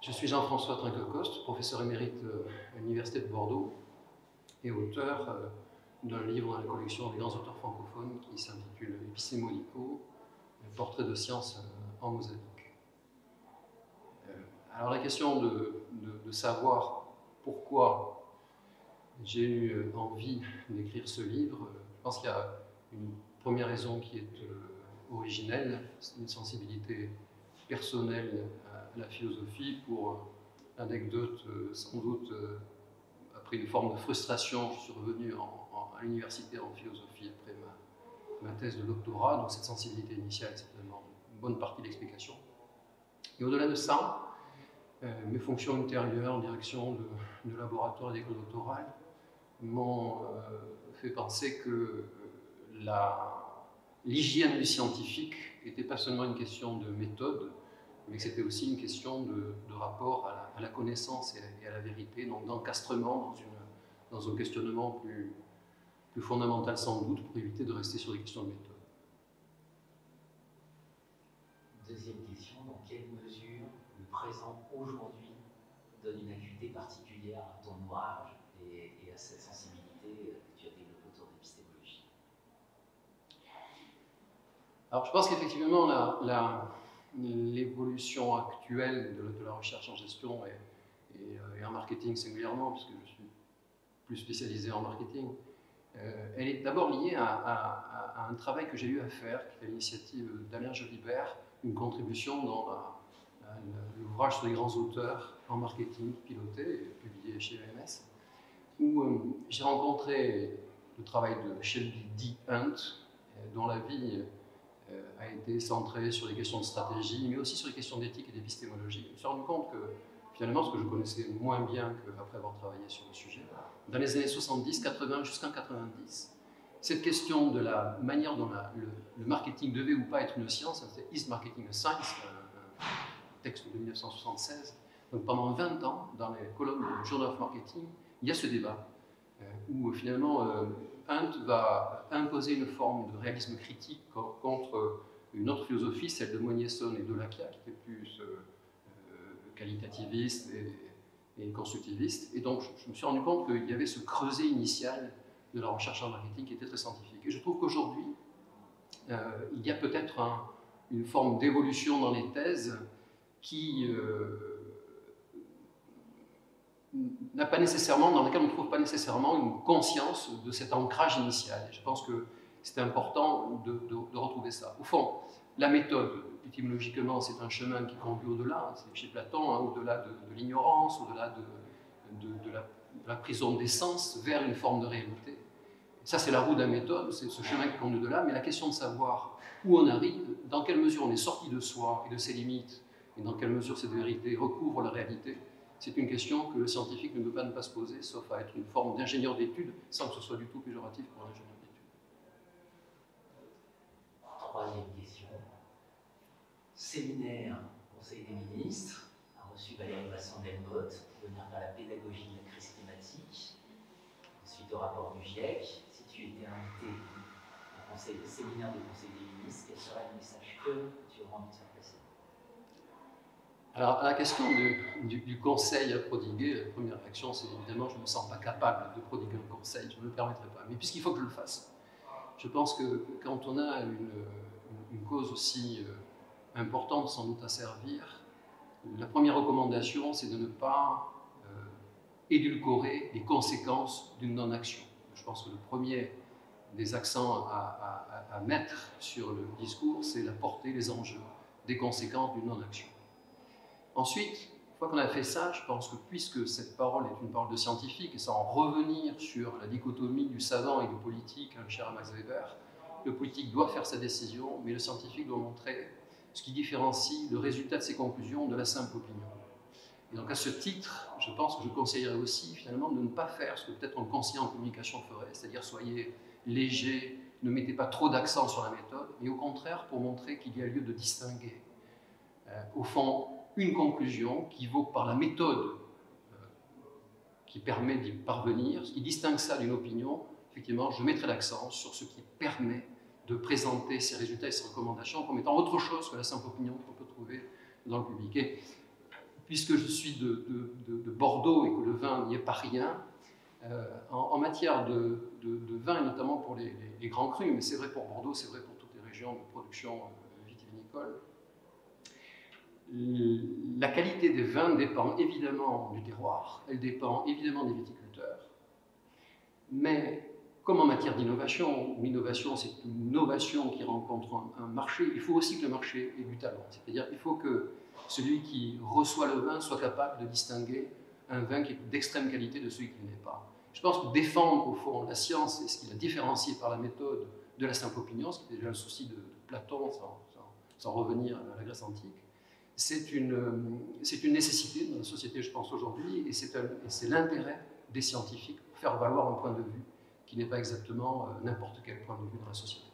Je suis Jean-François Trinquecoste, professeur émérite à l'Université de Bordeaux et auteur d'un livre dans la collection des grands auteurs francophones qui s'intitule Épistémolico, portrait de science en mosaïque. Alors la question de savoir pourquoi j'ai eu envie d'écrire ce livre, je pense qu'il y a une première raison qui est originelle, c'est une sensibilité personnelle à la philosophie. Pour l'anecdote, sans doute, après une forme de frustration, je suis revenu à l'université en philosophie après ma thèse de doctorat, donc cette sensibilité initiale est certainement une bonne partie de l'explication. Et au-delà de ça, mes fonctions ultérieures en direction de laboratoire et d'école doctorale m'ont fait penser que l'hygiène du scientifique n'était pas seulement une question de méthode, mais que c'était aussi une question de rapport à la connaissance et à la vérité, donc d'encastrement dans un questionnement plus fondamental sans doute, pour éviter de rester sur des questions de méthode. Deuxième question, dans quelle mesure le présent aujourd'hui donne une acuité particulière à ton ouvrage et à cette sensibilité que tu as développée autour de l'épistémologie? Alors je pense qu'effectivement l'évolution actuelle de la recherche en gestion et en marketing singulièrement, puisque je suis plus spécialisé en marketing, elle est d'abord liée à un travail que j'ai eu à faire, qui est l'initiative d'Alain Jolibert, une contribution dans l'ouvrage sur les grands auteurs en marketing piloté et publié chez EMS, où j'ai rencontré le travail de Shelby D. Hunt, dont la vie a été centrée sur les questions de stratégie, mais aussi sur les questions d'éthique et d'épistémologie. Je me suis rendu compte que, finalement, ce que je connaissais moins bien qu'après avoir travaillé sur le sujet, dans les années 70, 80, jusqu'en 90, cette question de la manière dont le marketing devait ou pas être une science, c'était « Is Marketing a Science », un texte de 1976. Donc pendant 20 ans, dans les colonnes du Journal of Marketing, il y a ce débat, où finalement Hunt va imposer une forme de réalisme critique contre une autre philosophie, celle de Monieson et Delakia, qui était plus qualitativiste et constructiviste. Et donc je me suis rendu compte qu'il y avait ce creuset initial de la recherche en marketing qui était très scientifique. Et je trouve qu'aujourd'hui, il y a peut-être une forme d'évolution dans les thèses qui n'a pas nécessairement, dans laquelle on ne trouve pas nécessairement une conscience de cet ancrage initial. Et je pense que c'est important de retrouver ça. Au fond, la méthode, étymologiquement, c'est un chemin qui conduit au-delà, c'est chez Platon, au-delà de l'ignorance, au-delà de la prison des sens, vers une forme de réalité. Ça, c'est la roue de la méthode, c'est ce chemin qui conduit au-delà, mais la question de savoir où on arrive, dans quelle mesure on est sorti de soi et de ses limites, et dans quelle mesure cette vérité recouvre la réalité, c'est une question que le scientifique ne peut pas ne pas se poser, sauf à être une forme d'ingénieur d'études, sans que ce soit du tout péjoratif pour un ingénieur d'études. Troisième question. Séminaire Conseil des ministres a reçu Valérie Masson-Delmotte pour venir faire la pédagogie de la crise climatique. Suite au rapport du GIEC, si tu étais invité au séminaire du Conseil des ministres, quel serait le message que tu aurais envie de faire passer? Alors, à la question du conseil à prodiguer, la première réaction, c'est évidemment, je ne me sens pas capable de prodiguer un conseil, je ne me le permettrai pas. Mais puisqu'il faut que je le fasse, je pense que quand on a une cause aussi importante sans doute à servir, la première recommandation, c'est de ne pas édulcorer les conséquences d'une non-action. Je pense que le premier des accents à mettre sur le discours, c'est la portée, les enjeux, des conséquences d'une non-action. Ensuite, une fois qu'on a fait ça, je pense que puisque cette parole est une parole de scientifique, et sans revenir sur la dichotomie du savant et du politique, cher à Max Weber, le politique doit faire sa décision, mais le scientifique doit montrer ce qui différencie le résultat de ses conclusions de la simple opinion. Et donc à ce titre, je pense que je conseillerais aussi finalement de ne pas faire ce que peut-être un conseiller en communication ferait, c'est-à-dire soyez léger, ne mettez pas trop d'accent sur la méthode, mais au contraire pour montrer qu'il y a lieu de distinguer. Au fond, une conclusion qui vaut par la méthode qui permet d'y parvenir, ce qui distingue ça d'une opinion, effectivement, je mettrai l'accent sur ce qui permet de présenter ces résultats et ces recommandations comme étant autre chose que la simple opinion qu'on peut trouver dans le public. Et puisque je suis de Bordeaux et que le vin n'y est pas rien, en matière de vin, et notamment pour les grands crus, mais c'est vrai pour Bordeaux, c'est vrai pour toutes les régions de production vitivinicole, la qualité des vins dépend évidemment du terroir, elle dépend évidemment des viticulteurs, mais comme en matière d'innovation, où l'innovation c'est une innovation qui rencontre un marché, il faut aussi que le marché ait du talent. C'est-à-dire qu'il faut que celui qui reçoit le vin soit capable de distinguer un vin qui est d'extrême qualité de celui qui ne l'est pas. Je pense que défendre au fond la science et ce qu'il a différencié par la méthode de la simple opinion, ce qui est déjà le souci de Platon, sans revenir à la Grèce antique, c'est une nécessité dans la société, je pense, aujourd'hui, et c'est l'intérêt des scientifiques pour faire valoir un point de vue qui n'est pas exactement n'importe quel point de vue dans la société.